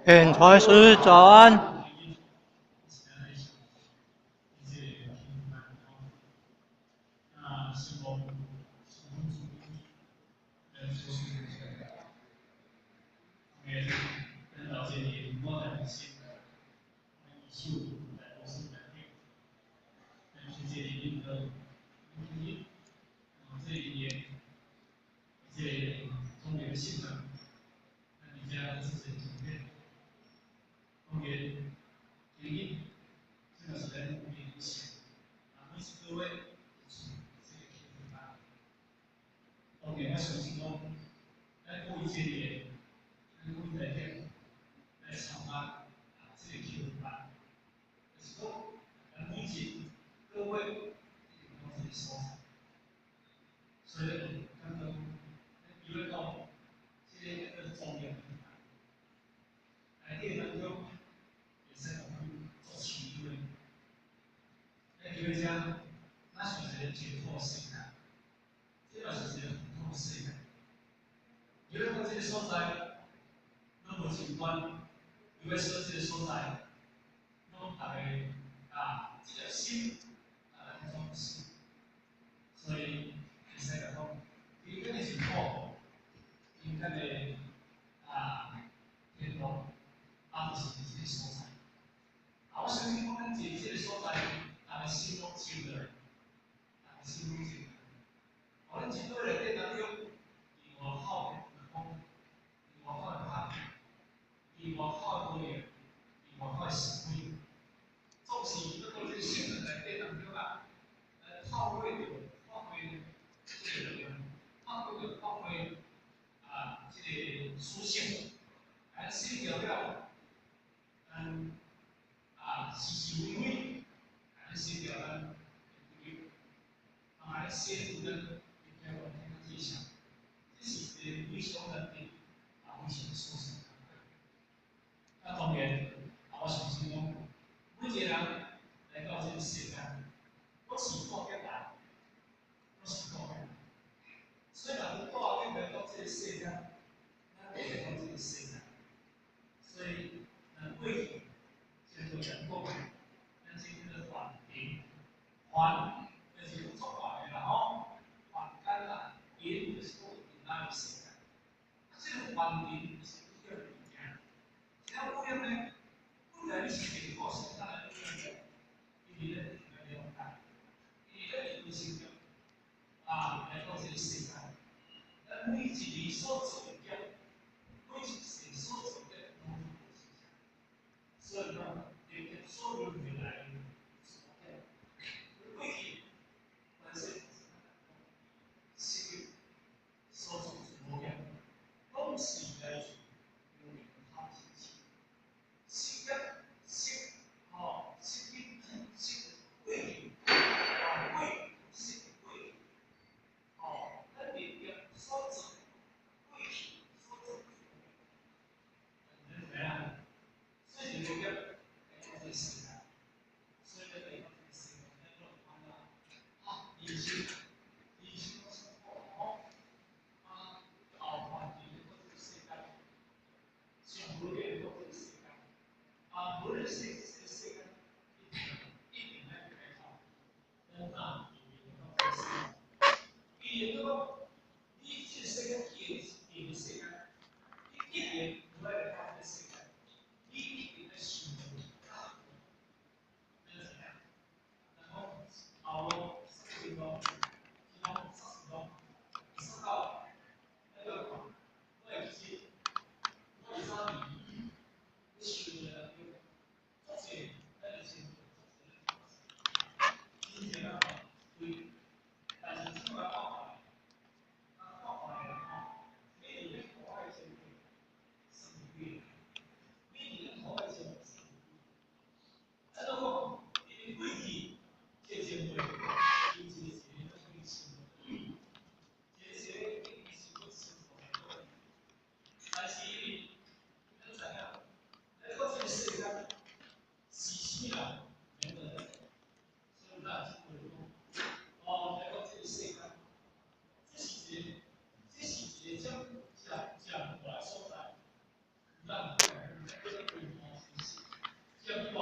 天才师早安。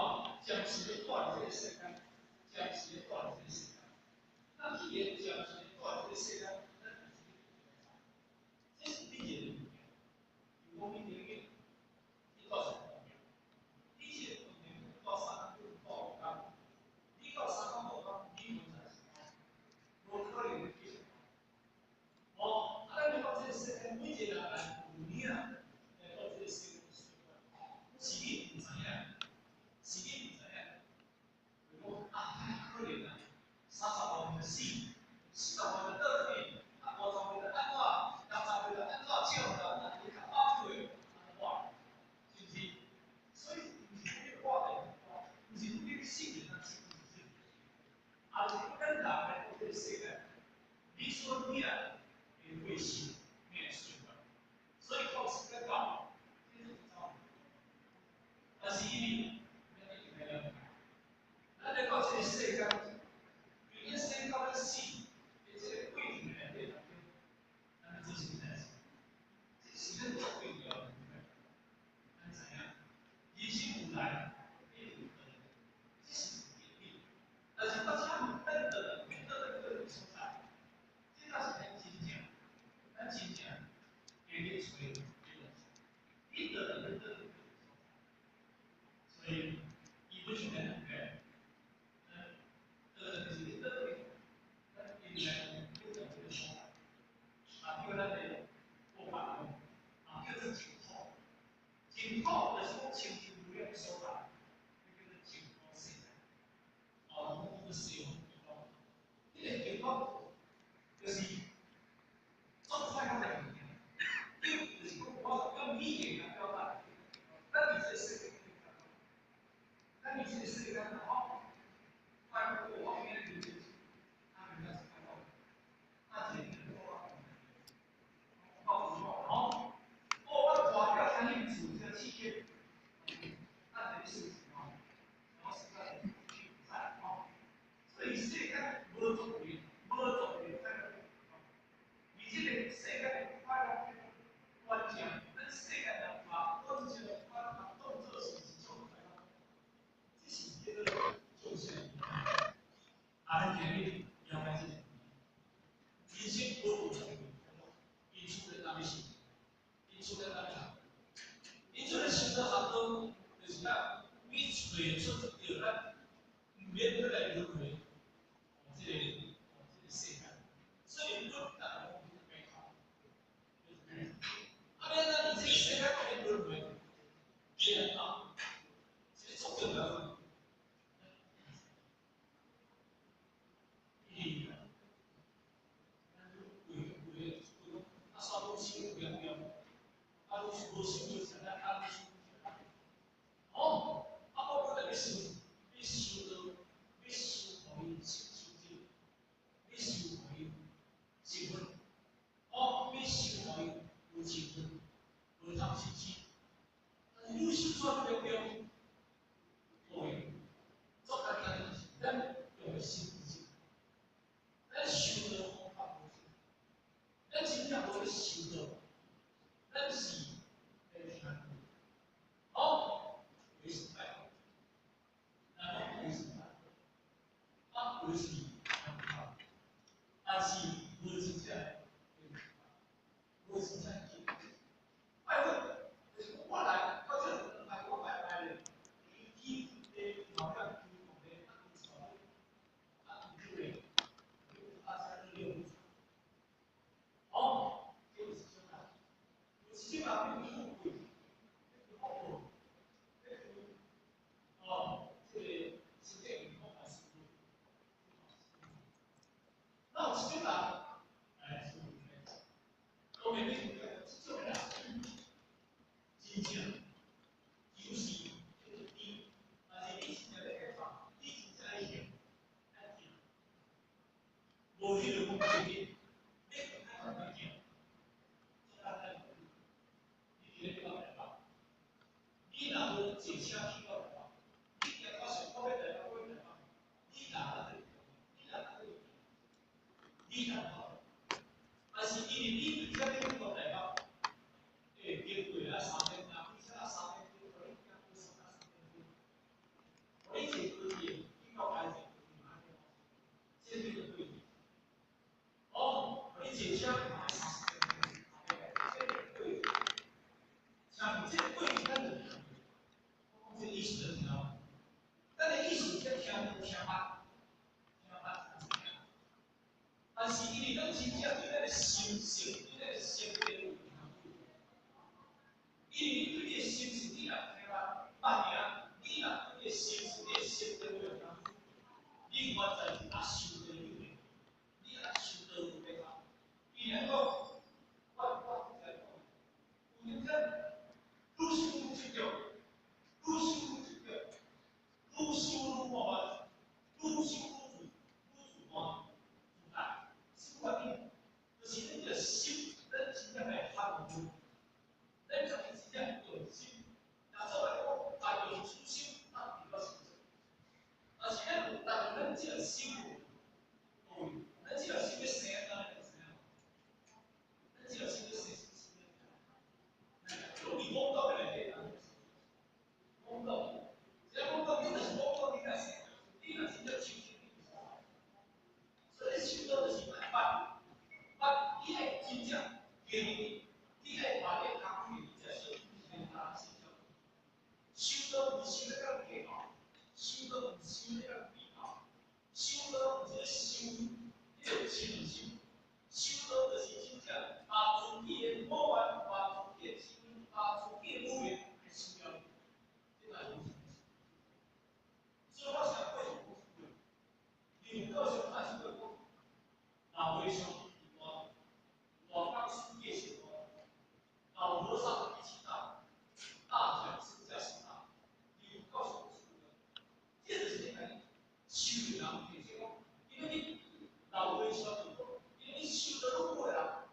话，将时间短这个时间，将时间短这个时间，那体验将时间短这个时间，这是理解的目标。我们理解一到三个目标，理解到三个到五，一到三个到一分才是。我可以理解。好，那你到这个时间，理解了5年啊，到这个时间，是你怎样？是你怎样？如啊，太可怜了，30万的特点，50万的安怎，60万的安怎，这样的，那你看8个月，哇，是不是？所以你这个话的，你这个信任，那是不是？而且更大的这个世界，你说你啊，你会信，你也信的，所以靠世界高，这是高，但是因为，那你靠这个世界。你身高的细，你这个贵体的对吧？那么这是什么？这是很重要的，那怎样？以前古来，这是比例，而且大家很笨的，很多的各种手法，这个是很精简，很精简，给你处理这个，一个人的，所以你不去跟对，就是一个对。应该有这个说法啊，因为它的做法呢啊，就是紧套，紧套的时候轻轻不要手法，那个紧套谁的？啊，那个使用紧套，因为紧套就是状态上的改变，因为就是我要理解它表达，那你这是那你这是干好，快过往面的理解，他们要看到，那这个说法。好，我抓掉它一组这个器械，那等于是什么？然后是在去比赛啊，所以谁干没做对，没做对这个，你这个谁干快乐关键，那谁干的把关键的把动作是做出来了，这是一个就是，俺们决定要干这个，已经不补充，引出的那些。因出来干啥？因出来新的很多就是讲，你推出有了，别人来就会，这个世界，所以不打我们没好，阿边呢，你这个世界旁边不会，这样啊，其实重要的，第一个，他上东西不要不要，他东西不行就承担他东西。好，包括历史，历史的历史可以清楚的，历史可以结婚，历史可以有结婚，有他亲戚，历史说的标，对，做看看，人有心情，人修的方法不是，人尽量都是修的，人是人全部，好，为什么？你真正对咱的心性、对咱的生命有影响。因为你对你的心性，你若听啦，万年，你若对你的心性、你的生命有影响，你原在是拿受得有的，你若受得有的话，伊然讲，我在讲，有影响，愈想愈执着，愈想愈执着，愈想愈麻烦，愈想愈自，愈自满，自大，什么原因？就是恁个心，咱真正来看唔住。咱家己真正用心，若做来讲，但用初心，咱比较成熟。但是咱有，但是咱这个心有，咱这个心要生，当然就生啊。咱这个心要生，容易妄到来的，妄到，只要妄到，你就是妄到，你来生，你若真正修行，所以修道就是办，你爱真正愿意，你爱把你工具，才是天大成就。修道不是那个技巧，修道不是那个技巧，修道不是修那个心性，修道就是真正把自己的魔幻、把自己的心、把自己的目标给修掉，这个就是。所以我想为什么有个性还是会讲，那为什么我刚书业写过，老和尚一起大，大讲是在什么？有告诉我。这就是你看，修人就是讲，因为你老为什么就讲，因为你修得入过啦，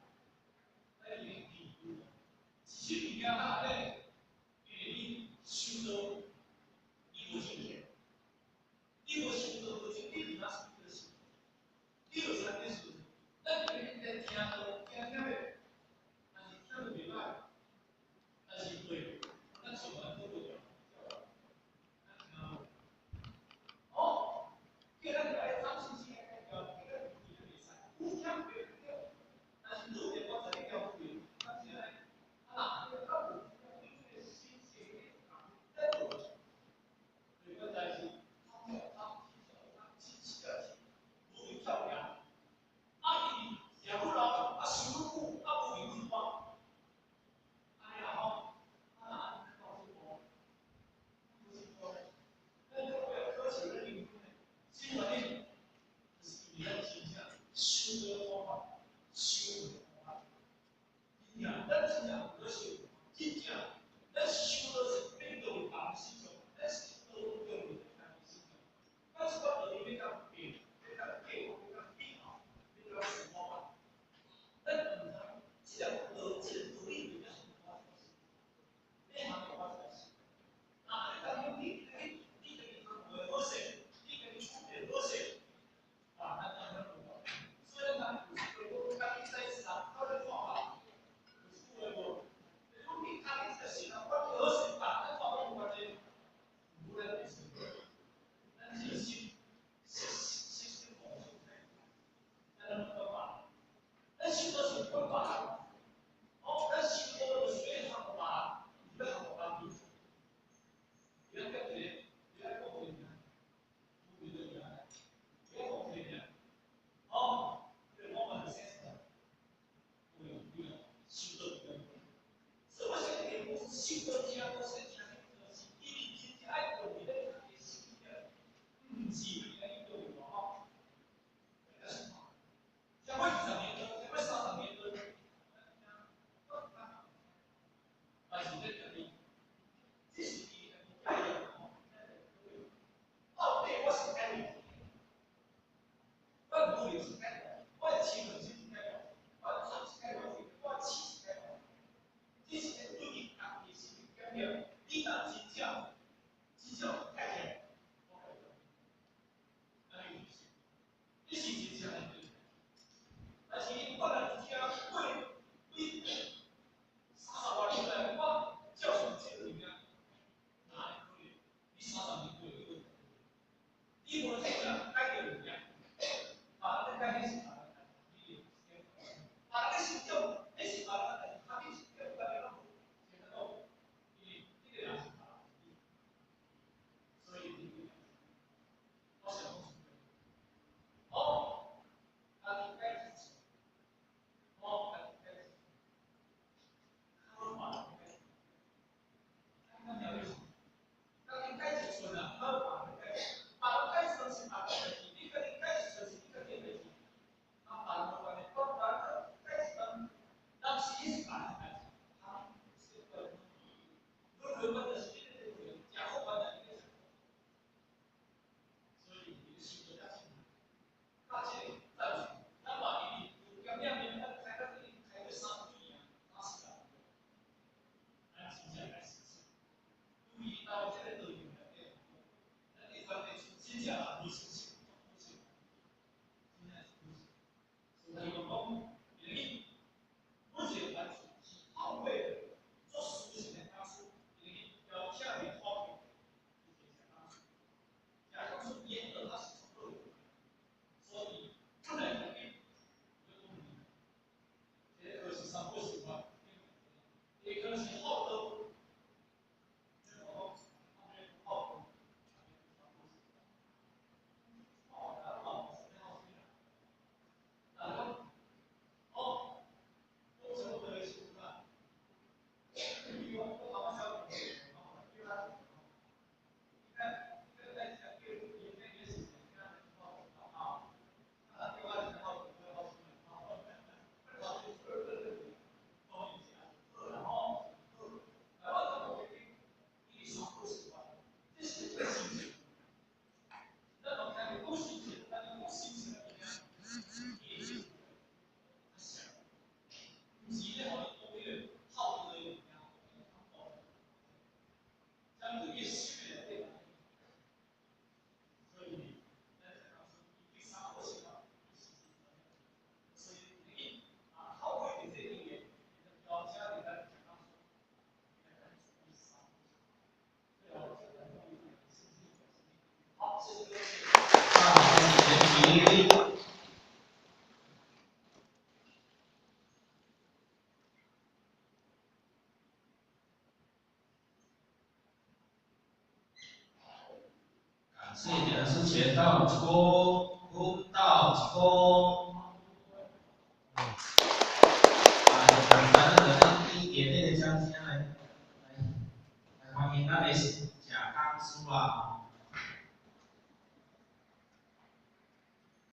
那你地步，其实你讲哪嘞？因为你修得你不进去，你不修得不进，你哪是你的心？你有啥意思？那你在听的听的，但是听得明白，但是对，那什么都不了。哦，既然来当信息，这个比赛，互相对对，但是重点我这里要注意，那现在啊，这个他们这个信息啊，在做，这个在是，他们他机器的，不会漂亮，阿姨也不老，啊，修路啊，不会地方，哎呀好，啊，告诉我，不是说，那这个科学的领域，新闻领域。你要形象修的方法，修的方法，你讲咱真正不修，真正咱修的是变动大系统，咱修的变动大系统，但是我这里面讲变，讲变，讲变好，讲什么方法？咱平常这个独立的什么方法？变好的方法是，啊，你讲你可以和谐，你可以处理和谐。啊，那当然不错。虽然咱不是说看比赛市场他的方法，不是为了，如果你看比赛市场，我有时把那方法我这不能没事，但是新功夫才能办法，那新的是办法，哦，那新的学堂的话，你不要好办法，不要感觉，不要后悔呢，不觉得呢，不要后悔呢。哦，对，我们的先生，我有修德的，什么叫给我修德家的身体的是一定今天爱过你的也是一个，是一个一个有啊，那是什么？像我20年的，像我30年的，啊，是这个的，这是第一个概念哦，哦，对，我是概念。万不流是开的，万气流是开的，万气是开的，万气是开的。这些对你讲的是概念，你当真正概念，那有意思。这是真正的，但是我来听为30万年来，我教授这个里面哪里可以？你30年可以，你不能讲概念里面，把那个概念是啥？把那个是叫，那是把那个他们是叫不了，现在都，这个样子啊，所以我想，哦，他应该是。这一点是前到几公，后到几公。反正好像一点那个相机来，旁边那里是。